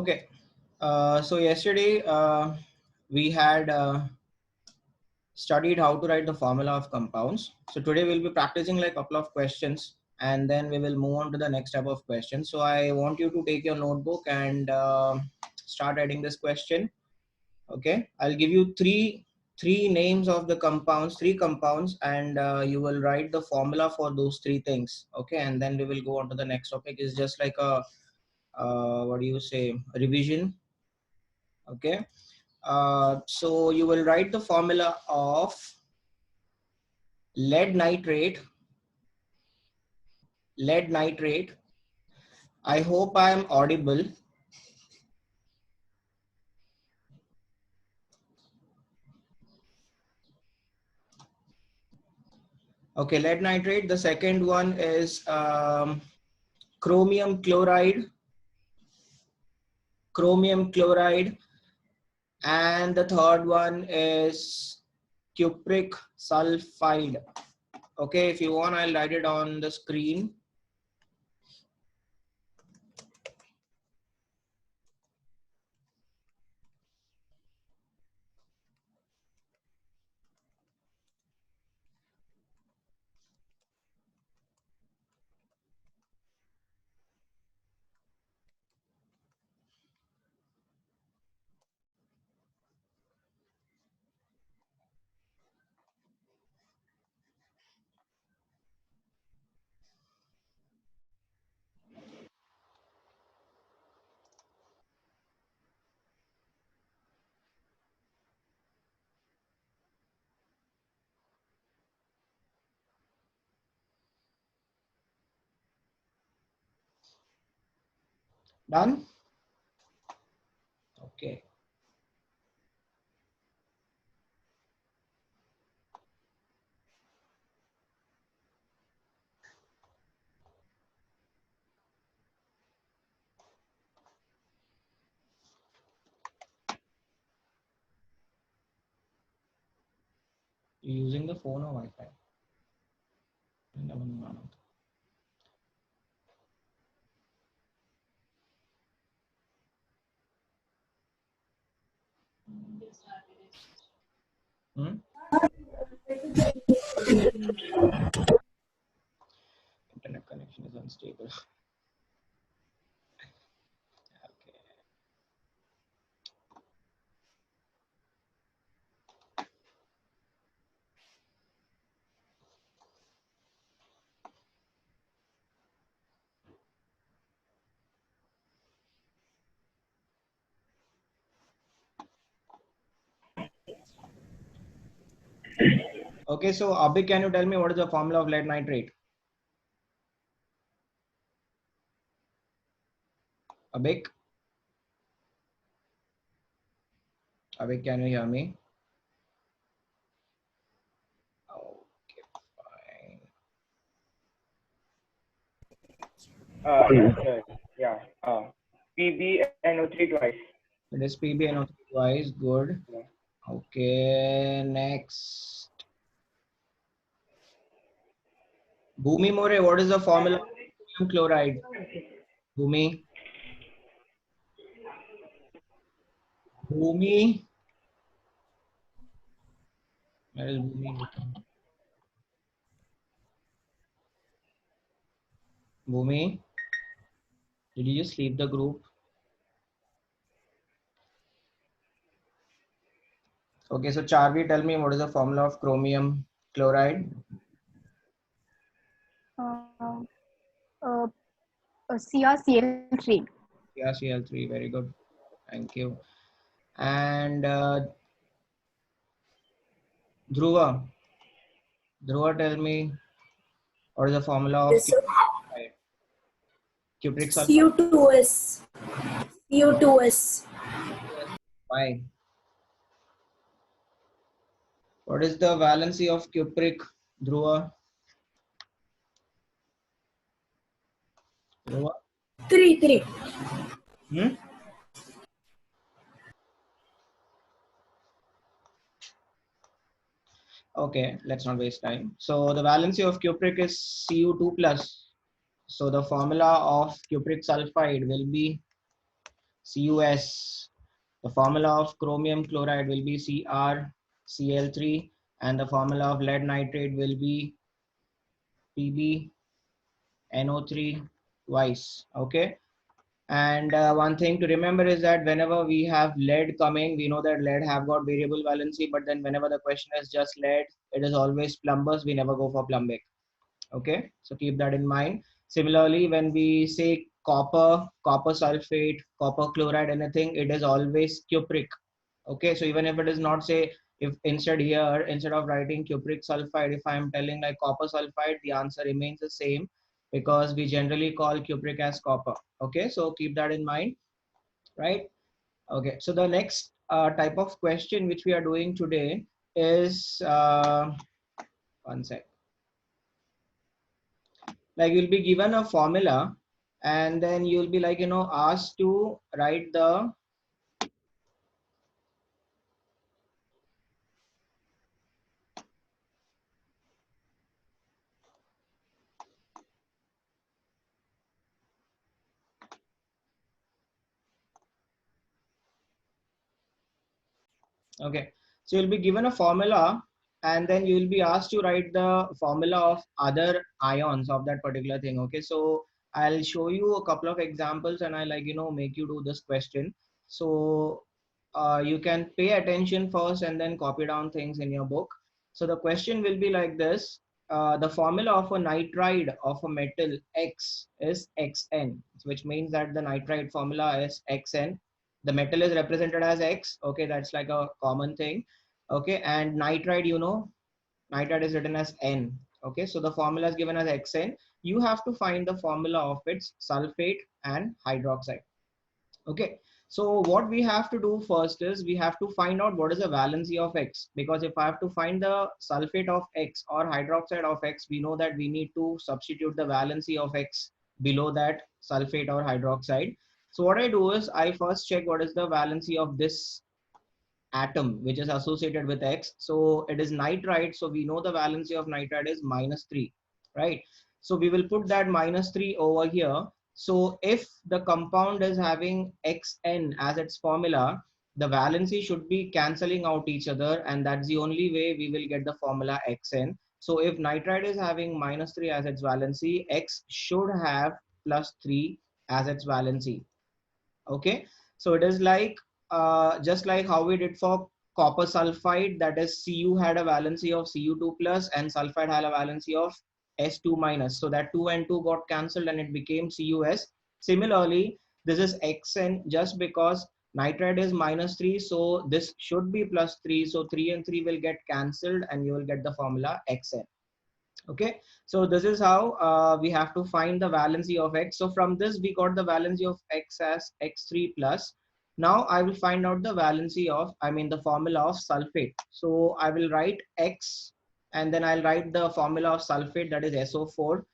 Okay. So yesterday we had studied how to write the formula of compounds. So today we'll be practicing like a couple of questions and then we will move on to the next type of question. So I want you to take your notebook and start writing this question. Okay. I'll give you three names of the compounds, three compounds, and you will write the formula for those three things. Okay. And then we will go on to the next topic. It's just like a what do you say, revision. Okay. So you will write the formula of lead nitrate. I hope I am audible. Okay, lead nitrate. The second one is chromium chloride. And the third one is cupric sulfide. Okay, if you want, I'll write it on the screen. Done? Okay. You using the phone or Wi-Fi? Hmm? Internet connection is unstable. Okay. Okay, so Abhi, can you tell me what is the formula of lead nitrate? Abhi, can you hear me? Okay, fine. Yes, sir. Yeah. PbNO3 twice. It is PbNO3 twice. Good. Yeah. Okay, next. Bhumi More, what is the formula of sodium chloride? Bhumi. Bhumi. Where is Bhumi? Bhumi. Did you just leave the group? Okay, so Charvi, tell me what is the formula of chromium chloride? CrCl3. Yeah, Cl3. Very good. Thank you. And Dhruva. Dhruva, tell me what is the formula of Yes, sir. cupric sulfide? CO2S. CO2S. Why? What is the valency of cupric, Dhruva? Dhruva? 3. Hmm? Okay, let's not waste time. So the valency of cupric is Cu2 plus. So the formula of cupric sulfide will be CuS. The formula of chromium chloride will be CrCl3, and the formula of lead nitrate will be PbNO3 twice. Okay. And one thing to remember is that whenever we have lead coming, we know that lead have got variable valency, but then whenever the question is just lead, it is always plumbers. We never go for plumbic. Okay, so keep that in mind. Similarly, when we say copper sulfate, copper chloride, anything, it is always cupric. Okay, so even if it is not, say, if instead here, instead of writing cupric sulfide, if I am telling like copper sulfide, the answer remains the same, because we generally call cupric as copper. Okay, so keep that in mind, right? Okay, so the next type of question which we are doing today is, one sec. Like, you'll be given a formula, and then you'll be like, asked to write the, okay, so you'll be given a formula, and then you'll be asked to write the formula of other ions of that particular thing. Okay, so I'll show you a couple of examples, and I like, make you do this question. So you can pay attention first and then copy down things in your book. So the question will be like this. The formula of a nitride of a metal X is Xn, which means that the nitride formula is Xn. The metal is represented as X. Okay, that's like a common thing. Okay, and nitride, nitride is written as N. Okay, so the formula is given as Xn. You have to find the formula of its sulfate and hydroxide. Okay, so what we have to do first is we have to find out what is the valency of X, because if I have to find the sulfate of X or hydroxide of X, we know that we need to substitute the valency of X below that sulfate or hydroxide. So what I do is I first check what is the valency of this atom which is associated with X. So it is nitride. So we know the valency of nitride is -3, right? So we will put that -3 over here. So if the compound is having Xn as its formula, the valency should be cancelling out each other, and that's the only way we will get the formula Xn. So if nitride is having -3 as its valency, X should have +3 as its valency. Okay, so it is like, just like how we did for copper sulfide, that is Cu had a valency of Cu2 plus and sulfide had a valency of S2 minus. So that 2 and 2 got cancelled and it became Cus. Similarly, this is Xn, just because nitride is -3, so this should be +3. So 3 and 3 will get cancelled and you will get the formula Xn. Okay, so this is how we have to find the valency of X. So from this we got the valency of X as X3 plus. Now I will find out the valency of, the formula of sulfate. So I will write X, and then I'll write the formula of sulfate, that is SO4.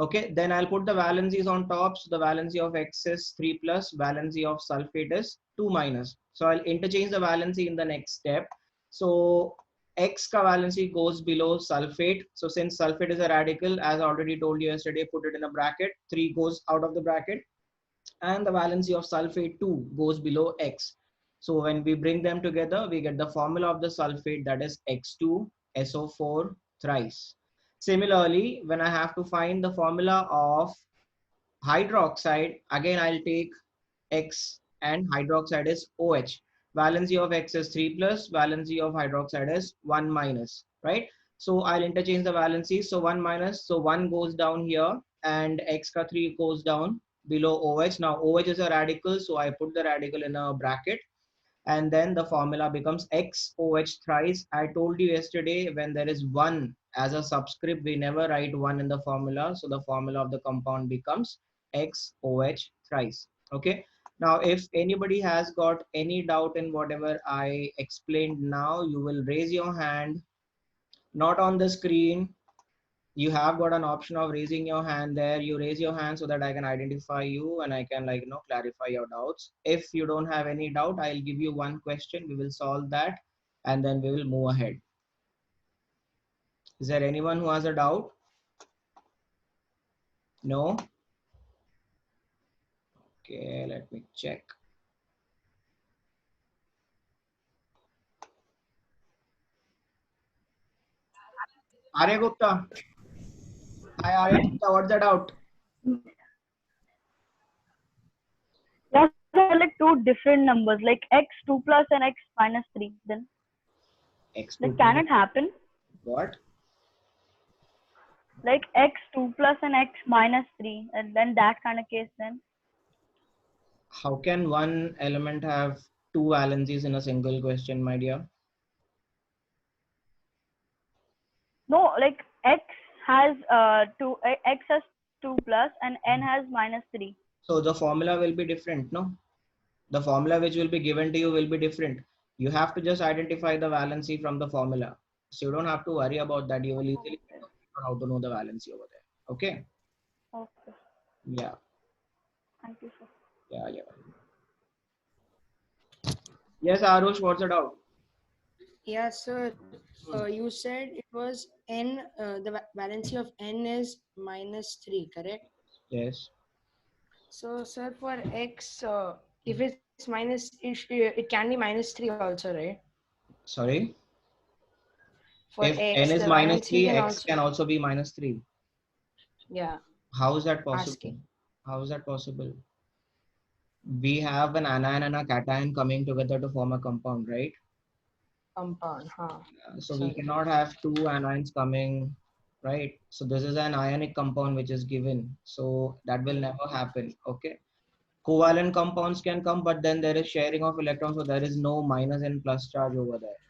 Okay, then I'll put the valencies on top. So the valency of X is 3 plus, valency of sulfate is 2 minus. So I'll interchange the valency in the next step. So X ka valency goes below sulfate. So since sulfate is a radical, as I already told you yesterday, put it in a bracket. 3 goes out of the bracket. And the valency of sulfate 2 goes below X. So when we bring them together, we get the formula of the sulfate, that is X2SO4 thrice. Similarly, when I have to find the formula of hydroxide, again I'll take X and hydroxide is OH. Valency of X is 3 plus, valency of hydroxide is 1 minus, right? So I'll interchange the valencies. So 1 minus, so 1 goes down here and X ka 3 goes down below OH. Now OH is a radical, so I put the radical in a bracket, and then the formula becomes XOH thrice. I told you yesterday, when there is 1 as a subscript, we never write 1 in the formula. So the formula of the compound becomes XOH thrice. Okay. Now, if anybody has got any doubt in whatever I explained now, you will raise your hand, not on the screen. You have got an option of raising your hand there. You raise your hand so that I can identify you and I can clarify your doubts. If you don't have any doubt, I'll give you one question. We will solve that and then we will move ahead. Is there anyone who has a doubt? No? Okay, let me check. Arya Gupta. Hi, Arya Gupta. What's the doubt? Yeah, so like two different numbers, like x2 plus and x minus 3. Then, X2 like, can it happen? what? Like x2 plus and x minus 3, and then that kind of case, then How can one element have two valencies in a single question, my dear? no, like x has x has 2 plus and n has minus 3. So the formula will be different, no? The formula which will be given to you will be different. You have to just identify the valency from the formula. So you don't have to worry about that. You will easily know how to know the valency over there. Okay? Okay, Yeah. thank you, sir. Yeah, yeah. Yes, Arush, what's the doubt? Yeah, sir. You said it was n. The valency of n is -3, correct? Yes. So, sir, for x, if it's minus, it can be -3 also, right? Sorry. For If n x, is the minus valency 3, can x also. can also be minus 3. Yeah, How is that possible? asking. How is that possible? We have an anion and a cation coming together to form a compound, right? Compound, huh? So we Sorry. cannot have two anions coming, right? So this is an ionic compound which is given. So that will never happen. Okay. Covalent compounds can come, but then there is sharing of electrons, so there is no minus and plus charge over there.